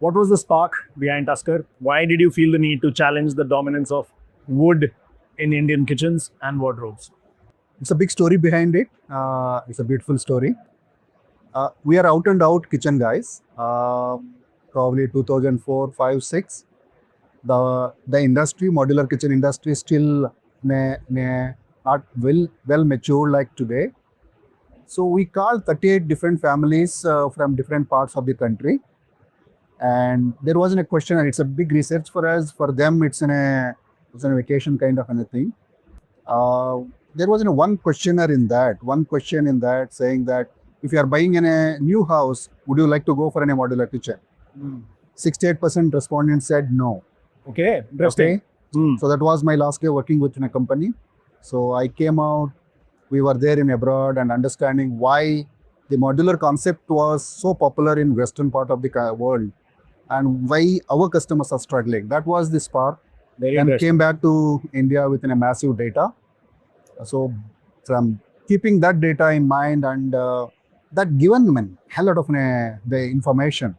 What was the spark behind Tusker? Why did you feel the need to challenge the dominance of wood in Indian kitchens and wardrobes? It's a big story behind it. It's a beautiful story. We are out and out kitchen guys. Probably 2004, 5, 6. The industry, modular kitchen industry, still not well matured like today. So we called 38 different families from different parts of the country, and there wasn't a question. And it's a big research for us. For them, it's a vacation kind of anything. There wasn't one questionnaire in that. One question in that saying that if you are buying in a new house, would you like to go for a modular kitchen? 68% respondents said no. Okay, interesting. Okay. So that was my last day working within a company. So I came out, we were there in abroad and understanding why the modular concept was so popular in western part of the world and why our customers are struggling. That was the spark. Very And interesting. came back to India within a massive data. So from keeping that data in mind and that given me hell lot of the information,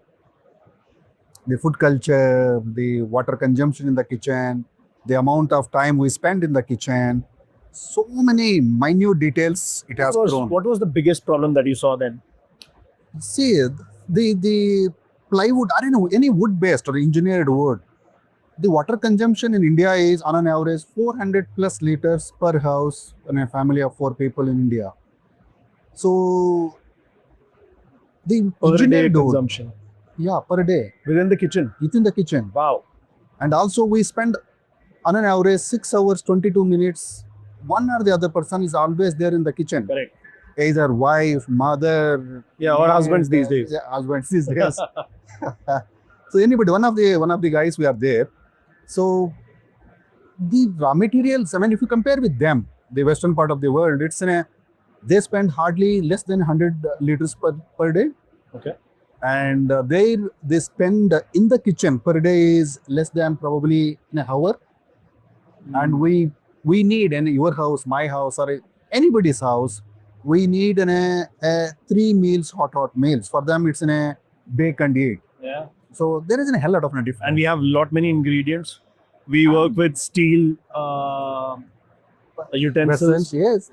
the food culture, the water consumption in the kitchen, the amount of time we spend in the kitchen, so many minute details it has thrown. What was the biggest problem that you saw then? See, the plywood, I don't know, any wood based or engineered wood, the water consumption in India is on an average 400 plus liters per house in a family of 4 people in India. So the Per day engineered wood, consumption yeah, per day within the kitchen. within the kitchen. Wow. And also we spend on an average 6 hours 22 minutes. One or the other person is always there in the kitchen. Correct. Either wife, mother, Yeah, or husbands these days. Yeah, husbands these days. So anybody, one of the guys we are there. So the raw materials, I mean, if you compare with them, the western part of the world, they spend hardly less than 100 liters per day. Okay. And they spend in the kitchen per day is less than probably an hour. And we need in your house, my house, or anybody's house, we need 3 meals, hot meals. For them, it's in a bake and eat. Yeah. So there is a hell lot of difference. And we have many ingredients. We work with steel utensils. Vessels, yes,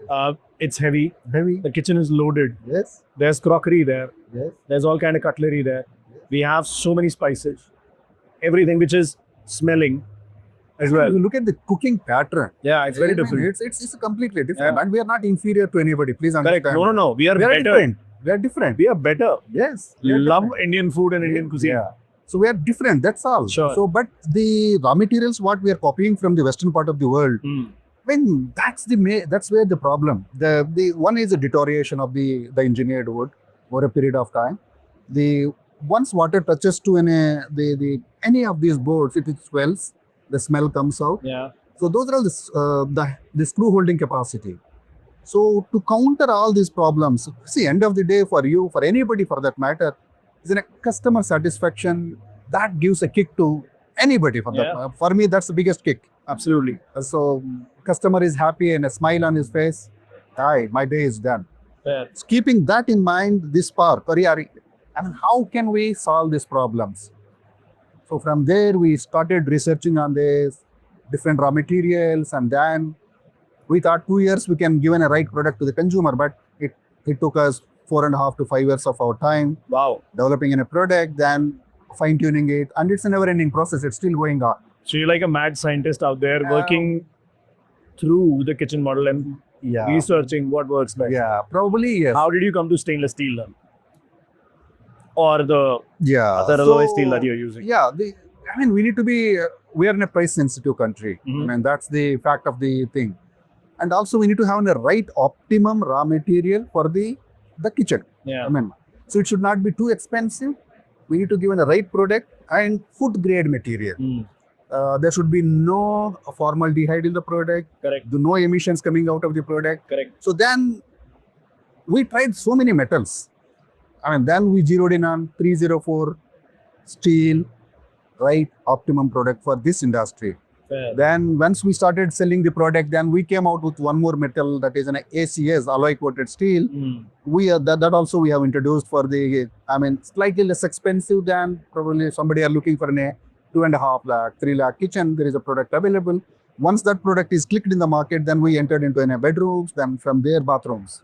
It's heavy. heavy, The kitchen is loaded. yes, There's crockery there. yes. There's all kind of cutlery there. We have so many spices. Everything which is smelling as well. You look at the cooking pattern. Yeah, it's very I mean, different. It's completely different, Yeah. and we are not inferior to anybody. Please understand. Correct. No. We are We are better. different. We are different. We are better. Yes. we are Love different. Indian food and Indian cuisine. Yeah. So we are different. That's all. Sure. So, but the raw materials what we are copying from the western part of the world, when that's where the problem. The one is the deterioration of the engineered wood over a period of time. The once water touches to any of these boards, it swells. The smell comes out. Yeah. So those are all the screw holding capacity. So to counter all these problems, see, end of the day for you, for anybody for that matter, is a customer satisfaction that gives a kick to anybody. For me, that's the biggest kick. Absolutely. So customer is happy and a smile on his face. Hi, my day is done. Fair. So keeping that in mind, this spark, I mean, how can we solve these problems? So from there, we started researching on this, different raw materials, and then we thought 2 years we can give a right product to the consumer, but it took us 4.5 to 5 years of our time Wow. developing a product, then fine-tuning it, and it's a never-ending process. It's still going on. So you're like a mad scientist out there working through the kitchen model and Yeah. researching what works best. Yeah, probably yes. How did you come to stainless steel then? Or the Yeah. other alloy steel that you're using? Yeah, I mean, we need to be, we are in a price-sensitive country. Mhm. I mean, that's the fact of the thing. And also we need to have the right optimum raw material for the kitchen. Yeah. I mean, so it should not be too expensive. We need to give the right product and food grade material. There should be no formaldehyde in the product, Correct. no emissions coming out of the product. Correct. So then we tried so many metals. I mean, then we zeroed in on 304 steel, right? Optimum product for this industry. Fair. Then once we started selling the product, then we came out with one more metal that is an ACS, alloy coated steel. Mm. We that also we have introduced for the, I mean, slightly less expensive than probably somebody are looking for a 2.5 lakh, 3 lakh kitchen. There is a product available. Once that product is clicked in the market, then we entered into bedrooms, then from there bathrooms.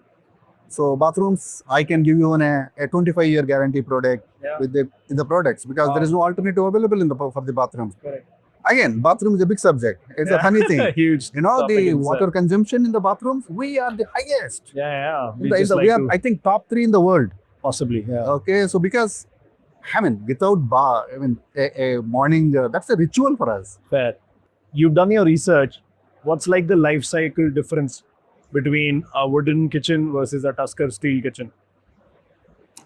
So bathrooms, I can give you a 25-year guarantee product Yeah. with the products, because there is no alternative available for the bathrooms. Correct. Again, bathroom is a big subject. It's a funny thing. Huge. You know, topic the in water itself. consumption in the bathrooms, we are the highest. Yeah. We In the- just we like are, to I think, top 3 in the world. possibly. Yeah. Okay, so because, I mean, without a morning, that's a ritual for us. Fair. You've done your research. What's like the life cycle difference between a wooden kitchen versus a Tusker steel kitchen?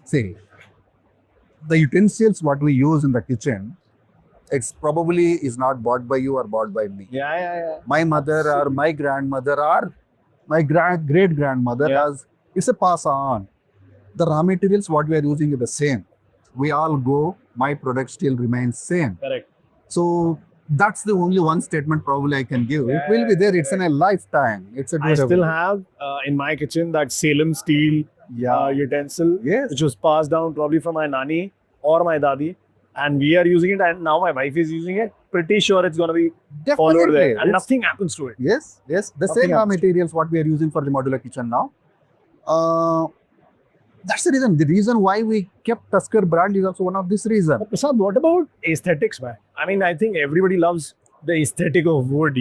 See, the utensils what we use in the kitchen, it's probably is not bought by you or bought by me. Yeah. My mother or my grandmother or my great grandmother Yeah. has, it's a pass on. The raw materials what we are using is the same. We all go, my product still remains same. Correct. So that's the only one statement probably I can give. It will be there. It's in a lifetime. It's a I durable. still have in my kitchen that Salem steel utensil, Yes. which was passed down probably from my nani or my dadi, and we are using it, and now my wife is using it. Pretty sure it's going to be followed Definitely. there, and It's- nothing happens to it. Yes. The Nothing same raw happens. materials what we are using for the modular kitchen now. That's the reason. The reason why we kept Tusker brand is also one of this reason. But Prasad, what about aesthetics, man? I mean, I think everybody loves the aesthetic of wood,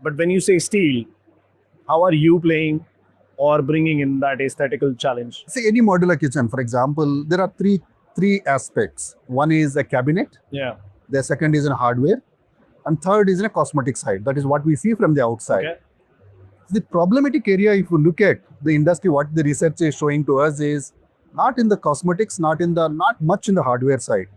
but when you say steel, how are you playing or bringing in that aesthetical challenge? See, any modular kitchen, for example, there are three aspects. One is a cabinet, Yeah. the second is in hardware, and third is in a cosmetic side. That is what we see from the outside. Okay. The problematic area, if you look at the industry, what the research is showing to us is not in the cosmetics, not much in the hardware side.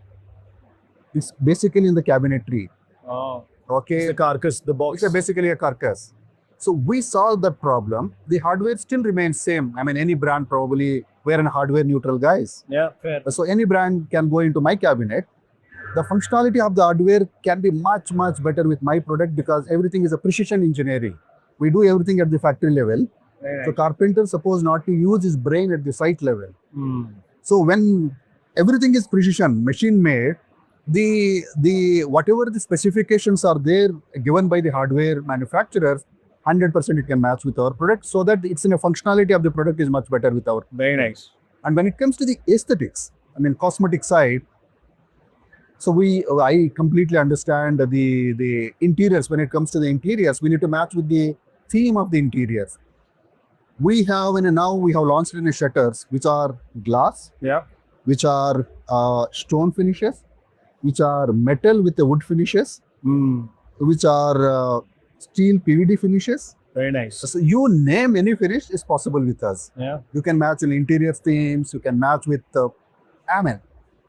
It's basically in the cabinetry. Oh. Okay. It's the carcass, the box. It's basically a carcass. So we solved that problem. The hardware still remains same. I mean, any brand probably, we're in hardware neutral guys. Yeah, fair. So any brand can go into my cabinet. The functionality of the hardware can be much better with my product because everything is a precision engineering. We do everything at the factory level. Very So nice. carpenter supposed not to use his brain at the site level. Hmm. So when everything is precision, machine made, the whatever the specifications are there given by the hardware manufacturers, 100% it can match with our product, so that it's in a functionality of the product is much better with our. Very nice. And when it comes to the aesthetics, I mean cosmetic side, so I completely understand the interiors. When it comes to the interiors, we need to match with the theme of the interiors. We have now we have launched in shutters which are glass, Yeah. which are stone finishes, which are metal with the wood finishes, Hmm. which are steel PVD finishes. Very nice. So you name any finish is possible with us. Yeah. You can match in interior themes. You can match with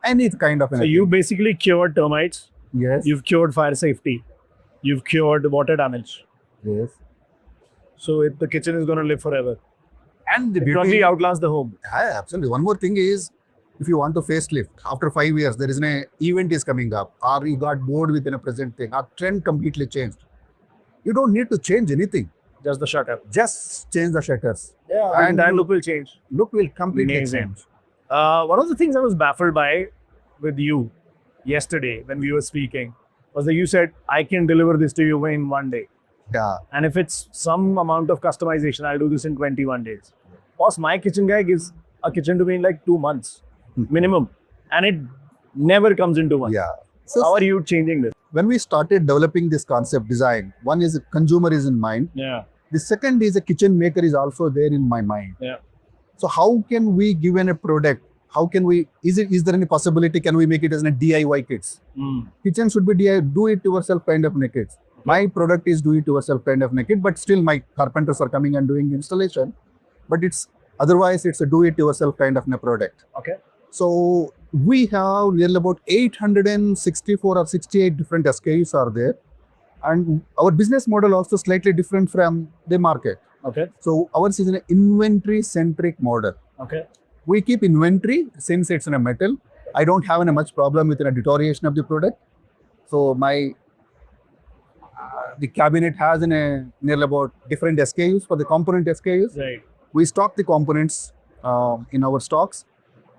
any kind of. So you basically cured termites. Yes. You've cured fire safety. You've cured water damage. Yes. So the kitchen is going to live forever. And the It beauty. probably outlasts the home. Yeah, absolutely. One more thing is, if you want to facelift after 5 years, there is an event is coming up, or you got bored within a present thing, our trend completely changed. You don't need to change anything. Just the shutter. Just change the shutters. Yeah. And And that you- look will change. Look will completely Amazing. change. One of the things I was baffled by with you yesterday when we were speaking was that you said, I can deliver this to you in 1 day. Yeah. And if it's some amount of customization, I'll do this in 21 days. Boss, my kitchen guy gives a kitchen to me in like 2 months minimum. And it never comes into one. Yeah. So How are you changing this? when we started developing this concept design, one is consumer is in mind. Yeah. The second is a kitchen maker is also there in my mind. Yeah. So how can we give a product? How can we, is there any possibility, can we make it as a DIY kits? Mm. Kitchen should be DIY, do it yourself kind of kits. My product is do it yourself kind of kit, but still my carpenters are coming and doing installation. But otherwise it's a do it yourself kind of a product. Okay. So we have nearly about 864 or 68 different SKUs are there. And our business model also slightly different from the market. Okay. So ours is an inventory centric model. Okay. We keep inventory since it's in a metal. I don't have much problem with a deterioration of the product. So my the cabinet has nearly about different SKUs for the component SKUs. Right. We stock the components in our stocks,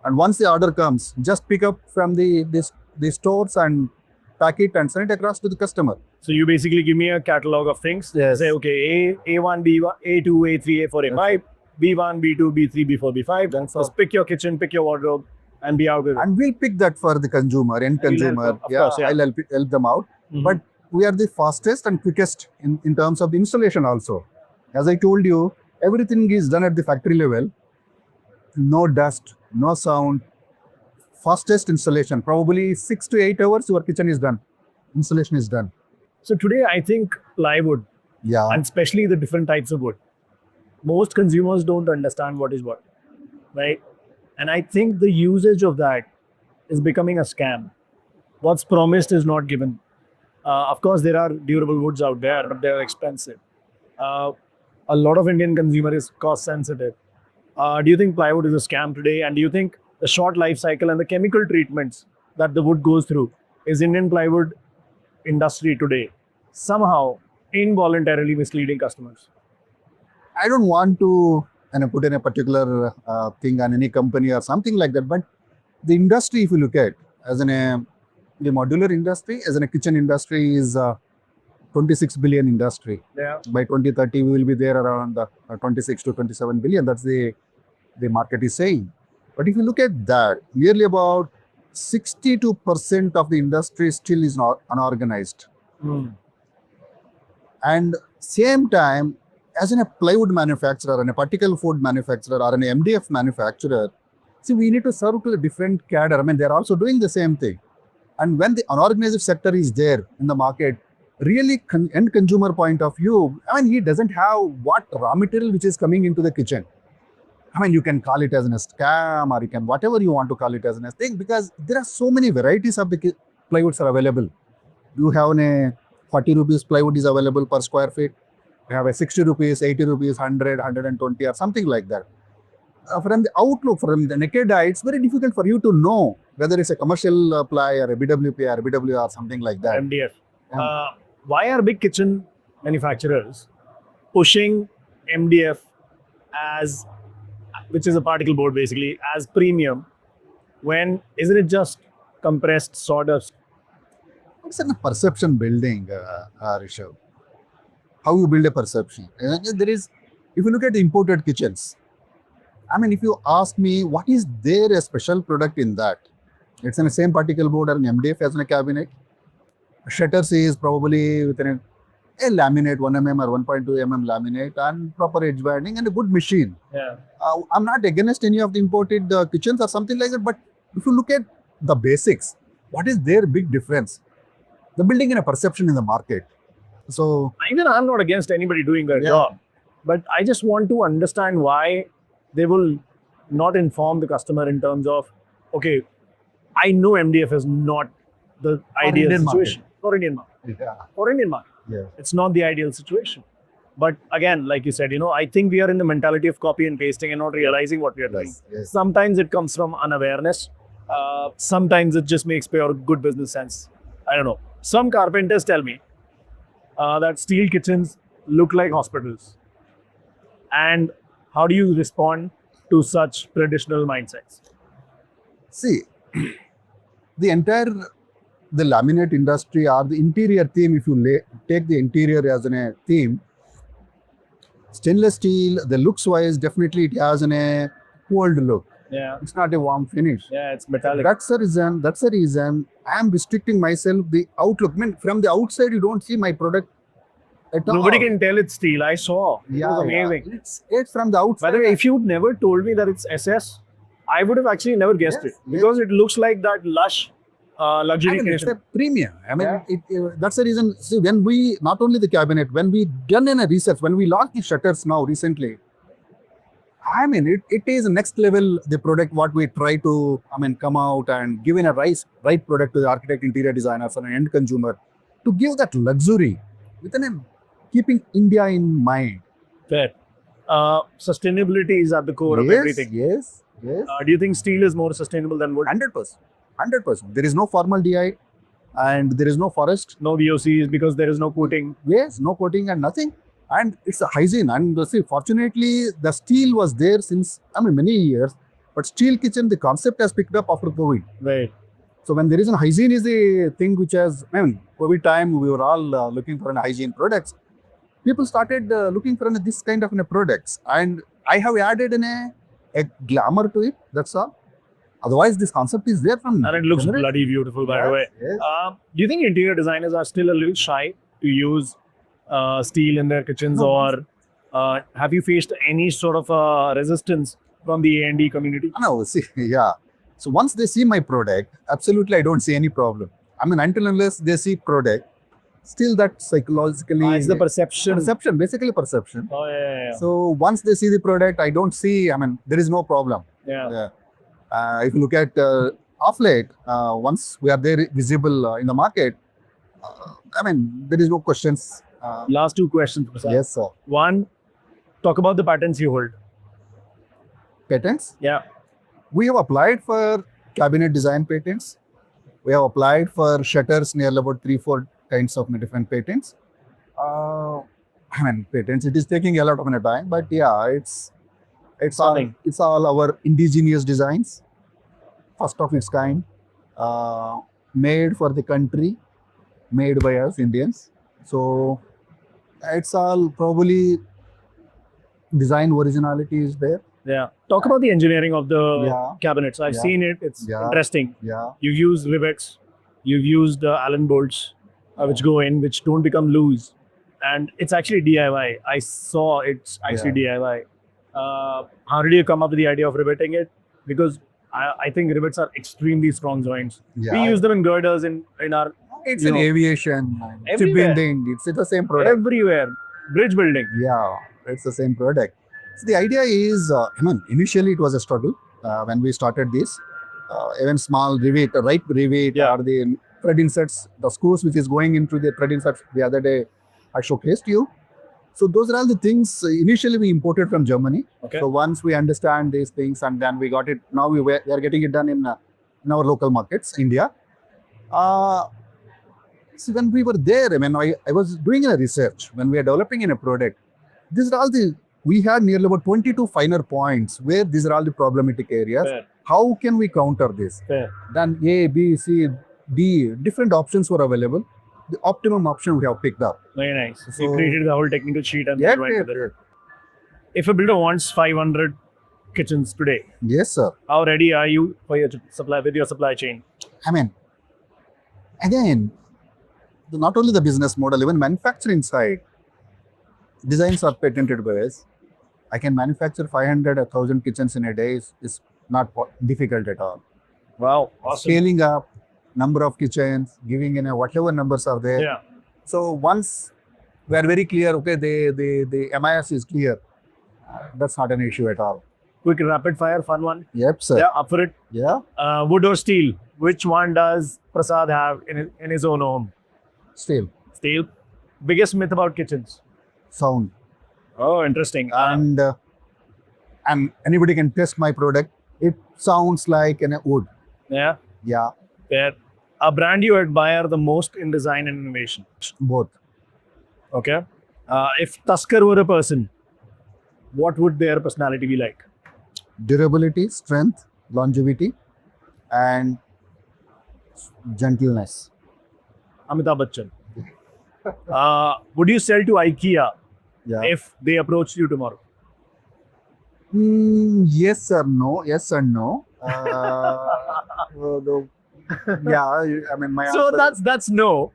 and once the order comes, just pick up from the stores and pack it and send it across to the customer. So you basically give me a catalog of things. Yes. Say, okay, A1, B1, A2, A3, A4, A5, B1, B2, B3, B4, B5. That's Just all. pick your kitchen, pick your wardrobe, and be out with it. And we'll pick that for the consumer, end And you'll consumer. help them, of course, yeah. I'll help them out. Mhm. But we are the fastest and quickest in terms of the installation also. As I told you, everything is done at the factory level. No dust, no sound. Fastest installation. Probably 6 to 8 hours, your kitchen is done. Installation is done. So today, I think plywood, Yeah. and especially the different types of wood, most consumers don't understand what is what, right? And I think the usage of that is becoming a scam. What's promised is not given. Of course, there are durable woods out there, but they're expensive. Uh, a lot of Indian consumer is cost sensitive. Do you think plywood is a scam today? And do you think the short life cycle and the chemical treatments that the wood goes through is Indian plywood industry today somehow involuntarily misleading customers? I don't want to put in a particular thing on any company or something like that, but the industry, if you look at as the modular industry, as a kitchen industry is 26 billion industry. Yeah. By 2030, we will be there around 26 to 27 billion. That's the market is saying. But if you look at that, nearly about 62% of the industry still is not unorganized. Mm. And same time, as in a plywood manufacturer and a particle board manufacturer or an MDF manufacturer, see, we need to serve to a different cadre. I mean, they're also doing the same thing. And when the unorganized sector is there in the market, really end consumer point of view, I mean, he doesn't have what raw material which is coming into the kitchen. I mean, you can call it as a scam, or you can whatever you want to call it as a thing, because there are so many varieties of the plywoods are available. You have a 40 rupees plywood is available per square feet. You have a 60 rupees, 80 rupees, 100, 120 or something like that. From the outlook, from the naked eye, it's very difficult for you to know whether it's a commercial ply or a BWP or a BW or something like that. MDF. Why are big kitchen manufacturers pushing MDF as, which is a particle board basically, as premium, when isn't it just compressed sawdust? It's a perception building, Rishabh. How you build a perception. There is, if you look at the imported kitchens, I mean, if you ask me, what is there a special product in that? It's in the same particle board or an MDF as in a cabinet. Shutters is probably within a laminate, 1 mm or 1.2 mm laminate and proper edge banding and a good machine. Yeah. I'm not against any of the imported kitchens or something like that, but if you look at the basics, what is their big difference? The building in a perception in the market. So Even I'm not against anybody doing their job, but I just want to understand why they will not inform the customer in terms of, okay, I know MDF is not the ideal Indian situation for Indian market. yeah. For Indian market, Yeah. it's not the ideal situation. But again, like you said, I think we are in the mentality of copy and pasting and not realizing what we are doing. Yes. Sometimes it comes from unawareness. Sometimes it just makes pure good business sense. I don't know. Some carpenters tell me that steel kitchens look like hospitals. And how do you respond to such traditional mindsets? See, the laminate industry or the interior theme, if you take the interior as a theme, stainless steel, the looks wise, definitely it has a cold look. Yeah. It's not a warm finish. Yeah, it's metallic. That's the reason I am restricting myself the outlook. I mean, from the outside, you don't see my product at all. Nobody can tell it's steel. I saw. It was amazing. It's from the outside. By the way, if you'd never told me that it's SS, I would have actually never guessed Yes, it because it looks like that lush luxury I mean, it's creation. a premium. I mean, Yeah. that's the reason. See, when we, not only the cabinet, when we done in a research, when we launched the shutters now recently, I mean, it is next level, the product, what we try to, come out and give in a right product to the architect, interior designers and an end consumer to give that luxury within keeping India in mind. Fair. Sustainability is at the core of everything. Yes. Do you think steel is more sustainable than wood? 100%. There is no formaldehyde. and there is no forest. No VOCs because there is no coating. Yes, no coating and nothing. And it's a hygiene. And see, fortunately, the steel was there since, many years. But steel kitchen, the concept has picked up after COVID. Right. So when there is a hygiene is a thing which has, COVID time, we were all looking for an hygiene products. People started looking for this kind of products. And I have added a glamour to it. That's all. Otherwise, this concept is there from. And it looks generation. bloody beautiful, by the way. Yes. Do you think interior designers are still a little shy to use steel in their kitchens, No. or have you faced any sort of resistance from the A&D community? No, see, yeah. So once they see my product, absolutely, I don't see any problem. Until unless they see product, still that psychologically. It's the perception. Basically perception. Oh, yeah. So once they see the product, I don't see, there is no problem. Yeah. If you look at off late, once we are there visible in the market, there is no questions. Last two questions, Prasad. Yes, sir. One, talk about the patents you hold. Patents? Yeah. We have applied for cabinet design patents. We have applied for shutters, nearly about 3-4 kinds of different patents. Patents, it is taking a lot of time, but yeah, it's Nothing. all our indigenous designs, first of its kind, made for the country, made by us Indians. So it's all probably design originality is there. Yeah. Talk about the engineering of the Yeah. cabinets. I've Yeah. seen it. It's Yeah. interesting. Yeah. You've used rivets. You've used Allen bolts, which go in, which don't become loose. And it's actually DIY. I saw it's actually DIY. How did you come up with the idea of riveting it? Because I think rivets are extremely strong joints. Yeah. We use them in girders in our It's you in know, aviation, ship everywhere. building. It's the same product. everywhere. Bridge building. Yeah, it's the same product. So the idea is, initially it was a struggle when we started this. Even small rivet, right rivet, Yeah. or the thread inserts, the screws which is going into the thread inserts. The other day, I showcased you. So those are all the things initially we imported from Germany. Okay. So once we understand these things and then we got it, now we are getting it done in our local markets, India. So when we were there, I was doing a research when we are developing in a product. These are all we had nearly about 22 finer points where these are all the problematic areas. Fair. How can we counter this? Fair. Then A, B, C, D, different options were available. The optimum option we have picked up. Very nice. So So- you created the whole technical sheet and Yeah, then went with it. If a builder wants 500 kitchens today, Yes, sir. how ready are you for your supply chain? Again, not only the business model, even manufacturing side, designs are patented by us. I can manufacture 500, 1,000 kitchens in a day is not difficult at all. Wow, awesome. Scaling up, number of kitchens, giving in whatever numbers are there. Yeah. So once we are very clear, okay, the MIS is clear, that's not an issue at all. Quick rapid fire, fun one. Yep, sir. Yeah, up for it. Yeah. Wood or steel? Which one does Prasad have in his own home? Still, Steel. Biggest myth about kitchens? sound. Oh, interesting. And anybody can test my product. It sounds like a wood. Yeah, Yeah, fair. A brand you admire the most in design and innovation? both. Okay. If Tusker were a person, what would their personality be like? Durability, strength, longevity, and gentleness. Amitabh Bachchan. Would you sell to IKEA Yeah. if they approached you tomorrow? Yes or no? Yes or no? My So answer- that's no.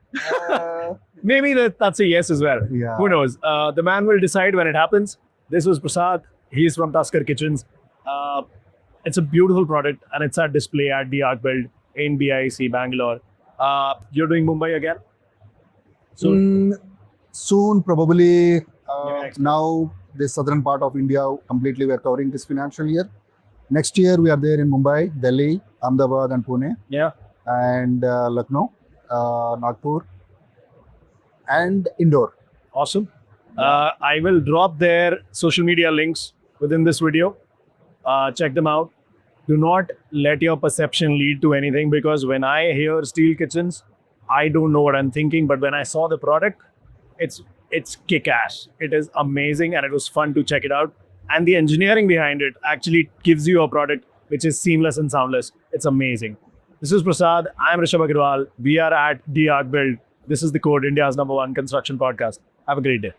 uh, Maybe that's a yes as well. Yeah. Who knows? The man will decide when it happens. This was Prasad. He's from Tusker Kitchens. It's a beautiful product and it's at display at the Art Build in BIC, Bangalore. You're doing Mumbai again? soon probably. Maybe next Now the southern part of India completely we are covering this financial year. Next year we are there in Mumbai, Delhi, Ahmedabad, and Pune, Yeah. and Lucknow, Nagpur, and Indore. Awesome. I will drop their social media links within this video. Check them out. Do not let your perception lead to anything, because when I hear steel kitchens, I don't know what I'm thinking, but when I saw the product, it's kick-ass. It is amazing, and it was fun to check it out. And the engineering behind it actually gives you a product which is seamless and soundless. It's amazing. This is Prasad. I'm Rishabh Agarwal. We are at The Art Build. This is the Code, India's #1 construction podcast. Have a great day.